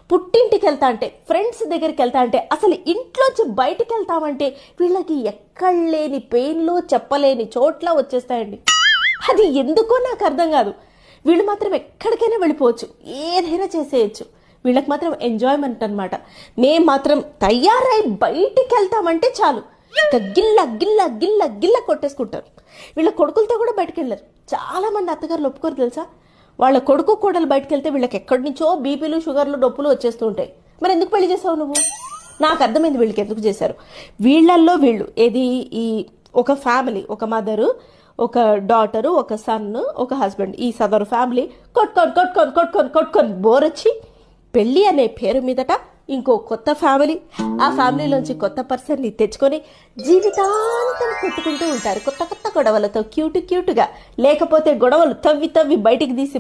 పుట్టింటికి వెళ్తా అంటే, ఫ్రెండ్స్ దగ్గరికి వెళ్తా అంటే, అసలు ఇంట్లోంచి బయటికి వెళ్తామంటే వీళ్ళకి ఎక్కడలేని పెయిన్లో చెప్పలేని చోట్ల వచ్చేస్తాయండి. అది ఎందుకో నాకు అర్థం కాదు. వీళ్ళు మాత్రం ఎక్కడికైనా వెళ్ళిపోవచ్చు, ఏదైనా చేసేయచ్చు. వీళ్ళకి మాత్రం ఎంజాయ్మెంట్ అనమాట. మేము మాత్రం తయారై బయటికి వెళ్తామంటే చాలు, ఇంకా గిల్ల గిల్ల గిల్ల గిల్ల కొట్టేసుకుంటారు. వీళ్ళ కొడుకులతో కూడా బయటకు వెళ్ళారు. చాలా మంది అత్తగారులు ఒప్పుకోరు తెలుసా. వాళ్ళ కొడుకు కోడలు బయటకు వెళ్తే వీళ్ళకి ఎక్కడి నుంచో బీపీలు, షుగర్లు, నొప్పులు వచ్చేస్తూ ఉంటాయి. మరి ఎందుకు పెళ్లి చేసావు నువ్వు? నాకు అర్థమైంది వీళ్ళకి ఎందుకు చేశారు. వీళ్ళల్లో వీళ్ళు ఏది, ఈ ఒక ఫ్యామిలీ, ఒక మదరు, ఒక డాటరు, ఒక సన్, ఒక హస్బెండ్, ఈ సదరు ఫ్యామిలీ కొట్టుకొని కొట్టుకొని కొట్టుకొని కొట్టుకొని బోర్ వచ్చి పెళ్ళి అనే పేరు మీదట ఇంకో కొత్త ఫ్యామిలీ, ఆ ఫ్యామిలీలోంచి కొత్త పర్సన్ని తెచ్చుకొని జీవితాంతం కొట్టుకుంటూ ఉంటారు కొత్త కొత్త గొడవలతో, క్యూట్గా. లేకపోతే గొడవలు తవ్వి తవ్వి బయటికి తీసి